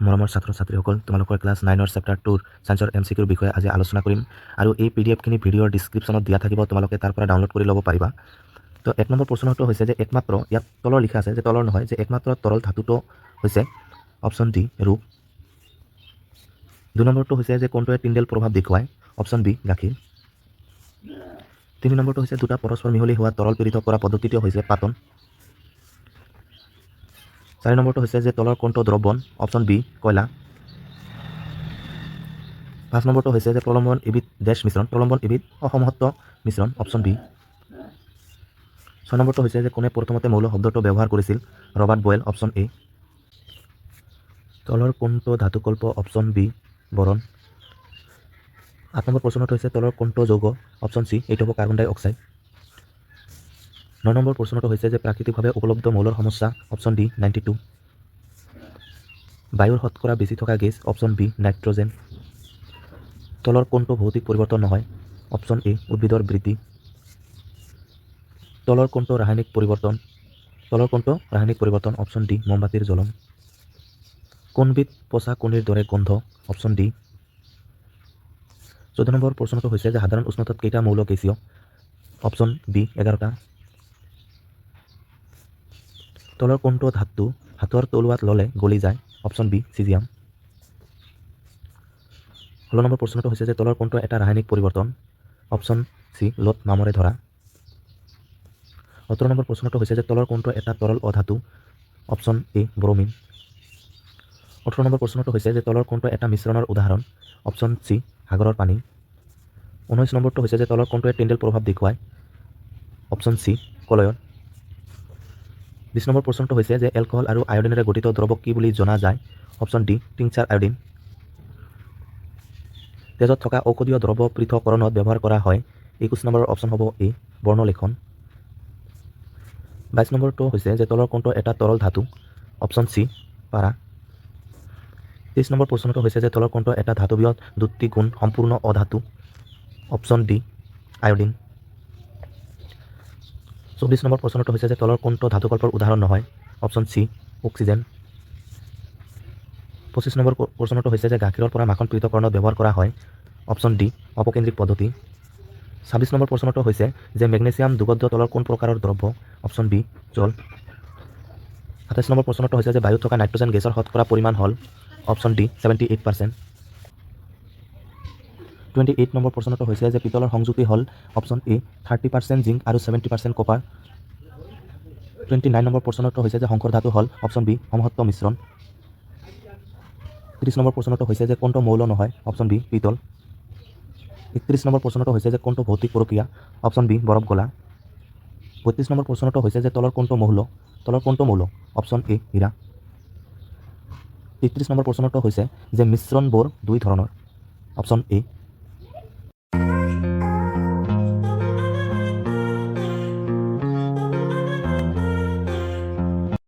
মৰমৰ ছাত্ৰ ছাত্ৰীসকল, তোমালোকৰ ক্লাছ 9 চেপ্টাৰ 2 সায়েন্সৰ MCQৰ বিষয়ে আজি আলোচনা কৰিম আৰু এই PDF-খিনি ভিডিঅ'ৰ ডিছক্ৰিপশ্যনত দিয়া থাকিব, তোমালোকে তাৰ পৰা ডাউনলোড কৰি ল'ব পাৰিবা। তো 1 নম্বৰ প্ৰশ্নটো হৈছে যে একমাত্ৰ ইয়াত তলৰ লিখা আছে যে তলৰ নহয় যে একমাত্ৰ তৰল ধাতুটো হৈছে অপশ্যন ডি ৰূপ। 2 নম্বৰটো হৈছে যে কোনটোৱে টিণ্ডেল প্ৰভাৱ দেখুৱায়, অপশ্যন বি গাখীৰ। 3 নম্বৰটো হৈছে দুটা পৰস্পৰ মিহলি হোৱা তৰল পীড়িত কৰা পদ্ধতিটো হৈছে পাতন। 4 নম্বৰটো হৈছে যে তলৰ কোনটো দ্ৰৱণ, অপশ্যন বি কয়লা। 5 নম্বৰটো হৈছে যে প্ৰলম্বন এবিধ ডেছ মিশ্ৰণ, প্ৰলম্বন এবিধ অসমহত্ব মিশ্ৰণ, অপশ্যন বি। 6 নম্বৰটো হৈছে যে কোনে প্ৰথমতে মৌল শব্দটো ব্যৱহাৰ কৰিছিল, ৰবাৰ্ট বয়েল, অপশ্যন এ। তলৰ কোনটো ধাতুকল্প, অপশ্যন বি বৰণ। 8 নম্বৰ প্ৰশ্নটো হৈছে তলৰ কোনটো যৌগ, অপশ্যন চি এইটো হ'ব কাৰ্বন ডাই অক্সাইড। 9 নম্বৰ প্ৰশ্নটো হৈছে যে প্ৰাকৃতিকভাৱে উপলব্ধ মৌলৰ সমস্যা, অপশ্যন ডি 92। বায়ুৰ শতকৰা বেছি থকা গেছ, অপশ্যন বি নাইট্ৰজেন। তলৰ কোনটো ভৌতিক পৰিৱৰ্তন নহয়, অপশ্যন এ উদ্ভিদৰ বৃদ্ধি। তলৰ কোনটো ৰাসায়নিক পৰিৱৰ্তন, অপশ্যন ডি মমবাতিৰ জ্বলন। কোনবিধ পচা কণীৰ দৰে গোন্ধ, অপশ্যন ডি। 14 নম্বৰ প্ৰশ্নটো হৈছে যে সাধাৰণ উষ্ণতাত কেইটা মৌল গেছীয়, অপশ্যন বি 11টা। তলৰ কোনটো ধাতু হাতৰ তলুৱাত ল'লে গলি যায়, অপশ্যন বি চিজিয়াম। 16 নম্বৰ প্ৰশ্নটো হৈছে যে তলৰ কোনটো এটা ৰাসায়নিক পৰিৱৰ্তন, অপশ্যন চি লোট মামৰে ধৰা। 17 নম্বৰ প্ৰশ্নটো হৈছে যে তলৰ কোনটো এটা তৰল অধাতু, অপশ্যন এ ব্ৰমিন। 18 নম্বৰ প্ৰশ্নটো হৈছে যে তলৰ কোনটো এটা মিশ্ৰণৰ উদাহৰণ, অপশ্যন চি সাগৰৰ পানী। 19 নম্বৰটো হৈছে যে তলৰ কোনটোৱে টিণ্ডেল প্ৰভাৱ দেখুৱায়, অপশ্যন চি কলয়ন। 20 নম্বৰ প্ৰশ্নটো হৈছে যে এলকহল আৰু আয়োডিনেৰে গঠিত দ্ৰৱক কি বুলি জনা যায়, অপশ্যন ডি টিংচাৰ আয়োডিন। তেজত থকা ঔষধীয় দ্ৰৱ পৃথককৰণত ব্যৱহাৰ কৰা হয়, 21 নম্বৰৰ অপশ্যন হ'ব এ বৰ্ণলেখন। 22 নম্বৰটো হৈছে যে তলৰ কোনটো এটা তৰল ধাতু, অপশ্যন চি পাৰা। 23 নম্বৰ প্ৰশ্নটো হৈছে যে তলৰ কোনটো এটা ধাতৱীয় দ্যুতি গুণ সম্পূৰ্ণ অধাতু, অপশ্যন ডি আয়োডিন। 24 নম্বৰ প্ৰশ্নটো হৈছে যে তলৰ কোনটো ধাতুকল্পৰ উদাহৰণ নহয়, অপশ্যন চি অক্সিজেন। 25 নম্বৰ প্ৰশ্নটো হৈছে যে গাখীৰৰ পৰা মাখন পৃথককৰণত ব্যৱহাৰ কৰা হয়, অপশ্যন ডি অপকেন্দ্ৰিক পদ্ধতি। 26 নম্বৰ প্ৰশ্নটো হৈছে যে মেগনেছিয়াম দুবদ্ধ তলৰ কোন প্ৰকাৰৰ দ্ৰব্য, অপশ্যন বি জল। 28 নম্বৰ প্ৰশ্নটো হৈছে যে বায়ুত থকা নাইট্ৰজেন গেছৰ শতকৰা পৰিমাণ হ'ল, অপশ্যন ডি 78%। 28 নম্বৰ প্ৰশ্নটো হৈছে যে পিতলৰ সংযুতি হ'ল, অপশ্যন এ 30% জিংক আৰু 70% কপাৰ। 29 নম্বৰ প্ৰশ্নটো হৈছে যে সংকৰ ধাতু হ'ল, অপশ্যন বি সমহত্ব মিশ্ৰণ। 30 নম্বৰ প্ৰশ্নটো হৈছে যে কোনটো মৌল নহয়, অপশ্যন বি পিতল। 31 নম্বৰ প্ৰশ্নটো হৈছে যে কোনটো ভৌতিক প্ৰক্ৰিয়া, অপশ্যন বি বৰফ গলা। 32 নম্বৰ প্ৰশ্নটো হৈছে যে তলৰ কোনটো মৌল, অপশ্যন এ হীৰা। 33 নম্বৰ প্ৰশ্নটো হৈছে যে মিশ্ৰণবোৰ দুই ধৰণৰ, অপশ্যন এ